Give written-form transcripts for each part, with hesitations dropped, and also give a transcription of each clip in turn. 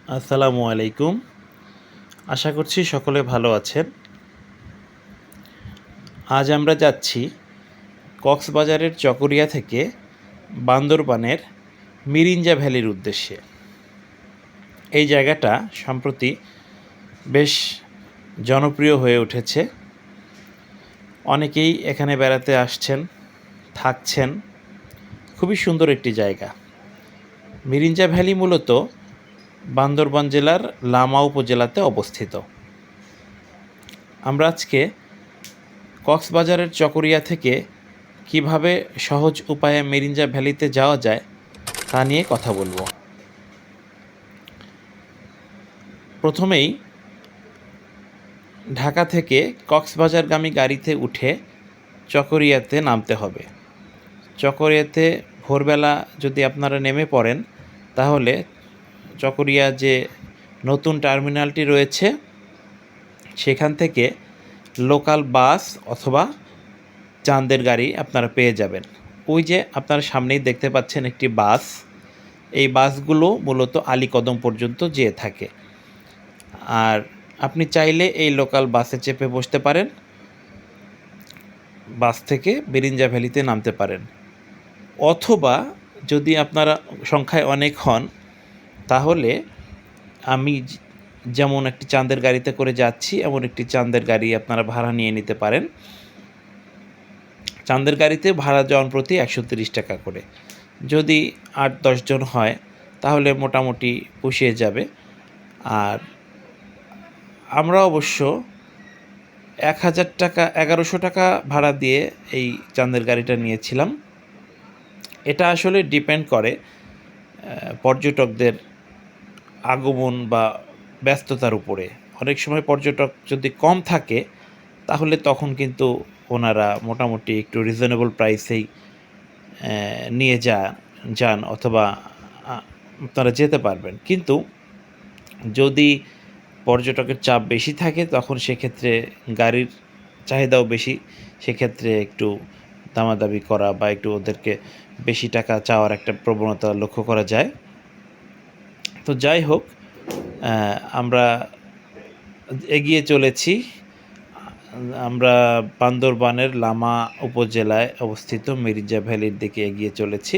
আসসালামু আলাইকুম। আশা করছি সকলে ভালো আছেন। আজ আমরা যাচ্ছি কক্সবাজারের চকরিয়া থেকে বান্দরবানের মিরিঞ্জা ভ্যালির উদ্দেশ্যে। এই জায়গাটা সম্প্রতি বেশ জনপ্রিয় হয়ে উঠেছে। অনেকেই এখানে বেড়াতে আসছেন, থাকছেন। খুবই সুন্দর একটি জায়গা। মিরিঞ্জা ভ্যালি মূলত বান্দরবান জেলার লামা উপজেলাতে অবস্থিত। আমরা আজকে কক্সবাজারের চকরিয়া থেকে কিভাবে সহজ উপায়ে মিরিঞ্জা ভ্যালিতে যাওয়া যায় তা নিয়ে কথা বলবো। প্রথমেই ঢাকা থেকে কক্সবাজারগামী গাড়িতে উঠে চকরিয়াতে নামতে হবে। চকরিয়াতে ভোরবেলা যদি আপনারা নেমে পড়েন তাহলে চকরিয়া যে নতুন টার্মিনালটি রয়েছে সেখান থেকে লোকাল বাস অথবা চাঁদের গাড়ি আপনারা পেয়ে যাবেন। ওই যে আপনারা সামনেই দেখতে পাচ্ছেন একটি বাস, এই বাসগুলো মূলত আলীকদম পর্যন্ত যেয়ে থাকে। আর আপনি চাইলে এই লোকাল বাসে চেপে বসতে পারেন, বাস থেকে মিরিঞ্জা ভ্যালিতে নামতে পারেন। অথবা যদি আপনারা সংখ্যায় অনেক হন তাহলে আমি যেমন একটি চাঁদের গাড়িতে করে যাচ্ছি এমন একটি চাঁদের গাড়ি আপনারা ভাড়া নিয়ে নিতে পারেন। চাঁদের গাড়িতে ভাড়া জন প্রতি 130 টাকা করে। যদি 8-10 জন হয় তাহলে মোটামুটি পুষিয়ে যাবে। আর আমরা অবশ্য 1000 টাকা 1100 টাকা ভাড়া দিয়ে এই চাঁদের গাড়িটা নিয়েছিলাম। এটা আসলে ডিপেন্ড করে পর্যটকদের আগমন বা ব্যস্ততার উপরে। অনেক সময় পর্যটক যদি কম থাকে তাহলে তখন কিন্তু ওনারা মোটামুটি একটু রিজনেবল প্রাইসেই নিয়ে যান অথবা আপনারা যেতে পারবেন। কিন্তু যদি পর্যটকের চাপ বেশি থাকে তখন সেক্ষেত্রে গাড়ির চাহিদাও বেশি, সেক্ষেত্রে একটু দামাদামি করা বা একটু ওদেরকে বেশি টাকা চাওয়ার একটা প্রবণতা লক্ষ্য করা যায়। তো যাই হোক, আমরা এগিয়ে চলেছি। আমরা বান্দরবানের লামা উপজেলায় অবস্থিত মিরিঞ্জা ভ্যালির দিকে এগিয়ে চলেছি।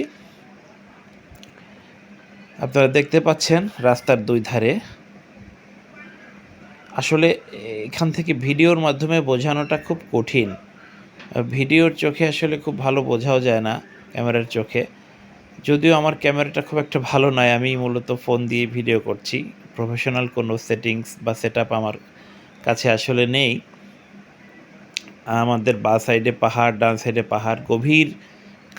আপনারা দেখতে পাচ্ছেন রাস্তার দুই ধারে। আসলে এখান থেকে ভিডিওর মাধ্যমে বোঝানোটা খুব কঠিন। ভিডিওর চোখে আসলে খুব ভালো বোঝাও যায় না, ক্যামেরার চোখে। যদিও আমার ক্যামেরাটা খুব একটা ভালো নয়, আমি মূলত ফোন দিয়ে ভিডিও করছি। প্রফেশনাল কোনো সেটিংস বা সেটআপ আমার কাছে আসলে নেই। আমাদের বাঁ সাইডে পাহাড়, ডান সাইডে পাহাড়, গভীর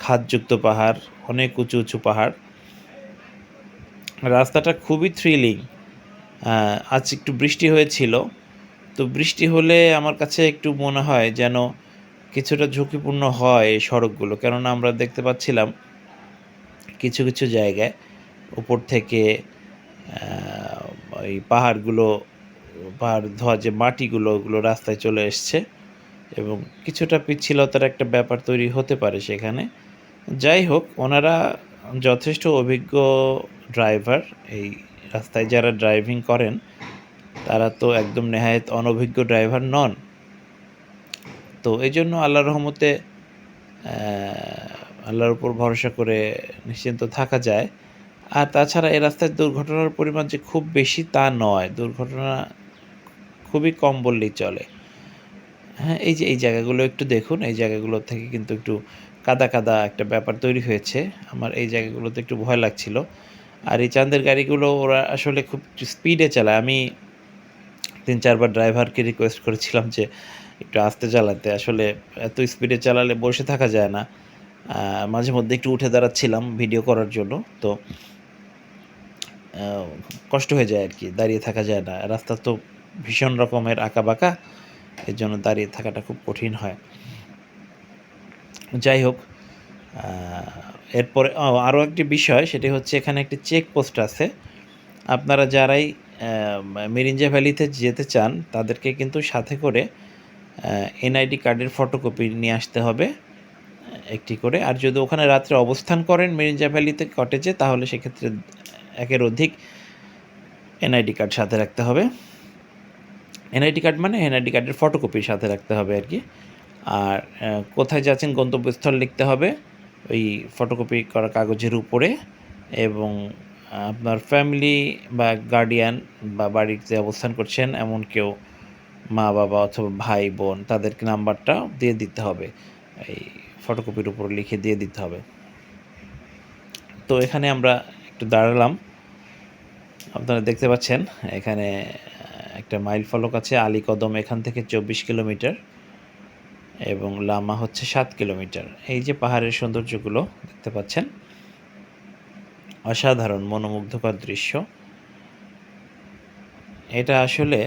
খাদযুক্ত পাহাড়, অনেক উঁচু উঁচু পাহাড়। রাস্তাটা খুবই থ্রিলিং। আজ একটু বৃষ্টি হয়েছিল, তো বৃষ্টি হলে আমার কাছে একটু মনে হয় যেন কিছুটা ঝুঁকিপূর্ণ হয় এই সড়কগুলো। কেননা আমরা দেখতে পাচ্ছিলাম কিছু কিছু জায়গায় উপর থেকে ওই পাহাড় ধোয়া যে মাটিগুলো ওগুলো রাস্তায় চলে এসছে এবং কিছুটা পিচ্ছিলতার একটা ব্যাপার তৈরি হতে পারে সেখানে। যাই হোক, ওনারা যথেষ্ট অভিজ্ঞ ড্রাইভার। এই রাস্তায় যারা ড্রাইভিং করেন তারা তো একদম নেহায়েত অনভিজ্ঞ ড্রাইভার নন। তো এই জন্য আল্লাহর রহমতে আল্লাহর উপর ভরসা করে নিশ্চিন্ত থাকা যায়। আর তাছাড়া এই রাস্তায় দুর্ঘটনার পরিমাণ যে খুব বেশি তা নয়, দুর্ঘটনা খুবই কম বললেই চলে। হ্যাঁ, এই যে এই জায়গাগুলো একটু দেখুন, এই জায়গাগুলো থেকে কিন্তু একটু কাদা কাদা একটা ব্যাপার তৈরি হয়েছে। আমার এই জায়গাগুলোতে একটু ভয় লাগছিল। আর এই চাঁদের গাড়িগুলো ওরা আসলে খুব স্পিডে চালায়। আমি 3-4 বার ড্রাইভারকে রিকোয়েস্ট করেছিলাম যে একটু আস্তে চালাতে। আসলে এত স্পিডে চালালে বসে থাকা যায় না। মাঝে মধ্যে একটু উঠে দাঁড়াচ্ছিলাম ভিডিও করার জন্য। তো কষ্ট হয়ে যায় আর কি, দাঁড়িয়ে থাকা যায় না। রাস্তা তো ভীষণ রকমের আঁকাবাঁকা, এর জন্য দাঁড়িয়ে থাকাটা খুব কঠিন হয়। যাই হোক, এরপরে আরও একটি বিষয়, সেটি হচ্ছে এখানে একটি চেকপোস্ট আছে। আপনারা যারাই মিরিঞ্জা ভ্যালিতে যেতে চান তাদেরকে কিন্তু সাথে করে এনআইডি কার্ডের ফটোকপি নিয়ে আসতে হবে একটি করে। আর যদি ওখানে রাত্রে অবস্থান করেন মিরিঞ্জা ভ্যালিতে কটেজে, তাহলে সেক্ষেত্রে একের অধিক এনআইডি কার্ড সাথে রাখতে হবে। এনআইডি কার্ড মানে এনআইডি কার্ডের ফটোকপি সাথে রাখতে হবে আর কি। আর কোথায় যাচ্ছেন গন্তব্যস্থল লিখতে হবে ওই ফটোকপি করা কাগজের উপরে, এবং আপনার ফ্যামিলি বা গার্ডিয়ান বা বাড়িতে অবস্থান করছেন এমন কেউ, মা বাবা অথবা ভাই বোন, তাদেরকে নাম্বারটা দিয়ে দিতে হবে, এই ফটোকপির উপর লিখে দিয়ে দিতে হবে। তো এখানে আমরা একটু দাঁড়ালাম, আপনারা দেখতে পাচ্ছেন এখানে একটা মাইল ফলক আছে, আলীকদম এখান থেকে 24 কিলোমিটার এবং লামা হচ্ছে 7 কিলোমিটার। এই যে পাহাড়ের সৌন্দর্যগুলো দেখতে পাচ্ছেন, অসাধারণ মনোমুগ্ধকর দৃশ্য। এটা আসলে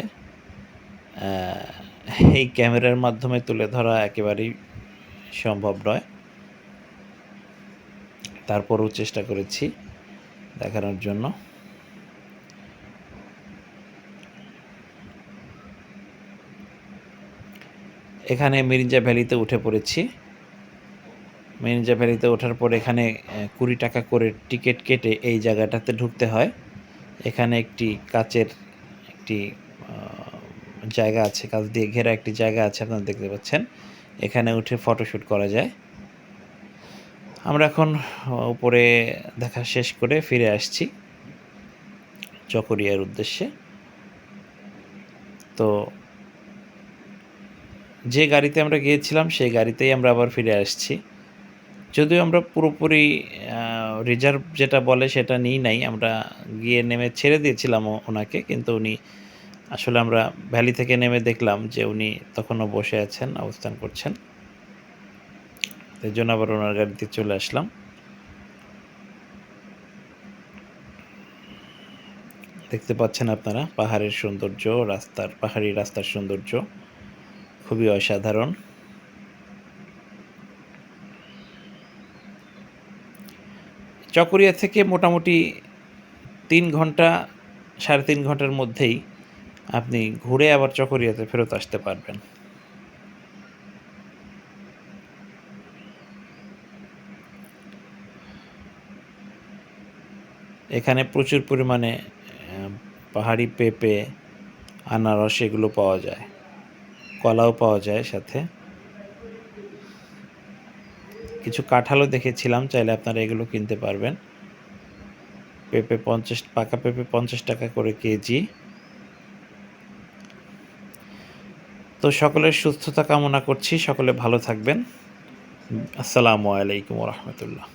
এই ক্যামেরার মাধ্যমে তুলে ধরা একেবারেই সম্ভব নয়, তারপরও চেষ্টা করেছি দেখানোর জন্য। এখানে মিরিঞ্জা ভ্যালিতে উঠে পড়েছি। মিরিঞ্জা ভ্যালিতে ওঠার পর এখানে 20 টাকা করে টিকিট কেটে এই জায়গাটাতে ঢুকতে হয়। এখানে একটি কাচের একটি জায়গা আছে, কাচ দিয়ে ঘেরা একটি জায়গা আছে, আপনারা দেখতে পাচ্ছেন। এখানে উঠে ফটোশ্যুট করা যায়। আমরা এখন উপরে দেখা শেষ করে ফিরে আসছি চকরিয়ার উদ্দেশ্যে। তো যে গাড়িতে আমরা গিয়েছিলাম সেই গাড়িতেই আমরা আবার ফিরে আসছি। যদিও আমরা পুরোপুরি রিজার্ভ যেটা বলে সেটা নিই নাই, আমরা গিয়ে নেমে ছেড়ে দিয়েছিলাম ওনাকে, কিন্তু উনি আসলে আমরা ভ্যালি থেকে নেমে দেখলাম যে উনি তখনও বসে আছেন, অবস্থান করছেন। এই জন্য আবার ওনার গাড়িতে চলে আসলাম। দেখতে পাচ্ছেন আপনারা পাহাড়ের সৌন্দর্য, পাহাড়ি রাস্তার সৌন্দর্য খুবই অসাধারণ। চকরিয়া থেকে মোটামুটি 3 ঘন্টা 3.5 ঘন্টার মধ্যেই আপনি ঘুরে আবার চকরিয়াতে ফেরত আসতে পারবেন। এখানে প্রচুর পরিমাণে পাহাড়ি পেঁপে, আনারস এগুলো পাওয়া যায়, কলাও পাওয়া যায় সাথে। কিছু কাঁঠালও দেখেছিলাম, চাইলে আপনারা এগুলো কিনতে পারবেন। পাকা পেঁপে 50 টাকা করে কেজি। তো সকলের সুস্থতা কামনা করছি, সকলে ভালো থাকবেন। আসসালামু আলাইকুম ওয়া রাহমাতুল্লাহ।